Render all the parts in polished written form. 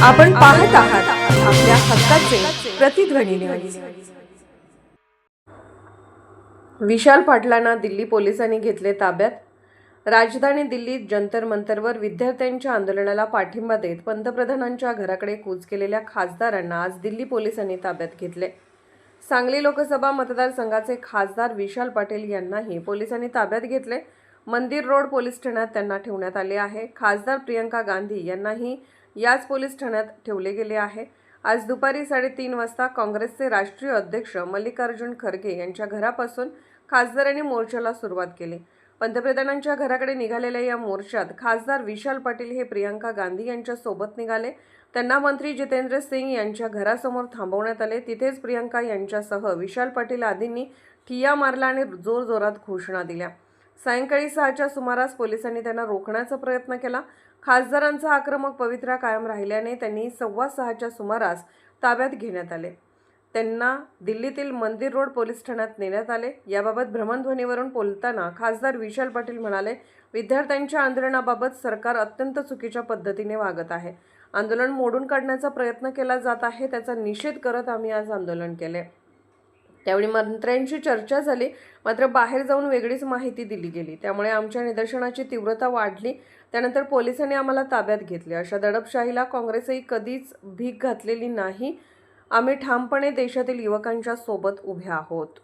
आपण पाहत आहात आपल्या हक्काचे प्रतिध्वनी न्यूज। विशाल पाटलांना दिल्ली पोलिसांनी घेतले ताब्यात। राजधानी दिल्लीत जंतर मंतरवर विद्यार्थ्यांच्या आंदोलनाला पाठिंबा देत पंतप्रधानांच्या घराकडे कूच केलेल्या खासदारांना आज दिल्ली पोलिसांनी ताब्यात घेतले। सांगली लोकसभा मतदारसंघाचे खासदार विशाल पाटील यांनाही पोलिसांनी ताब्यात घेतले। मंदिर रोड पोलीस ठाण्यात त्यांना ठेवण्यात आले आहे। खासदार प्रियंका गांधी यांनाही याच पोलीस ठाण्यात ठेवले गेले आहे। आज दुपारी 3:30 वाजता काँग्रेसचे राष्ट्रीय अध्यक्ष मल्लिकार्जुन खरगे यांच्या घरापासून खासदारांनी मोर्चाला सुरुवात केली। पंतप्रधानांच्या घराकडे निघालेल्या या मोर्चात खासदार विशाल पाटील हे प्रियंका गांधी यांच्या सोबत निघाले। त्यांना मंत्री जितेंद्र सिंग यांच्या घरासमोर थांबवण्यात आले। तिथेच प्रियंका यांच्यासह विशाल पाटील आदींनी ठिय्या मारला आणि जोरजोरात घोषणा दिल्या। सायंकाळी 6च्या सुमारास पोलिसांनी त्यांना रोखण्याचा प्रयत्न केला। खासदारांचा आक्रमक पवित्रा कायम राहिल्याने त्यांनी 6:15च्या सुमारास ताब्यात घेण्यात आले। त्यांना दिल्लीतील मंदिर रोड पोलीस ठाण्यात नेण्यात आले। याबाबत भ्रमणध्वनीवरून बोलताना खासदार विशाल पाटील म्हणाले, विद्यार्थ्यांच्या आंदोलनाबाबत सरकार अत्यंत चुकीच्या पद्धतीने वागत आहे। आंदोलन मोडून काढण्याचा प्रयत्न केला जात आहे, त्याचा निषेध करत आम्ही आज आंदोलन केले। त्यावेळी मंत्र्यांशी चर्चा झाली, मात्र बाहेर जाऊन वेगळीच माहिती दिली गेली। त्यामुळे आमच्या निदर्शनाची तीव्रता वाढली। त्यानंतर पोलिसांनी आम्हाला ताब्यात घेतले। अशा दडपशाहीला काँग्रेसही कधीच भीक घातलेली नाही। आम्ही ठामपणे देशातील युवकांच्या सोबत उभे आहोत।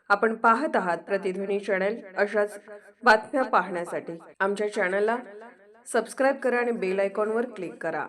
आपण पाहत आहात प्रतिध्वनी चॅनल। अशाच बातम्या पाहण्यासाठी आमच्या चॅनलला सबस्क्राइब करा आणि बेल आयकॉनवर क्लिक करा।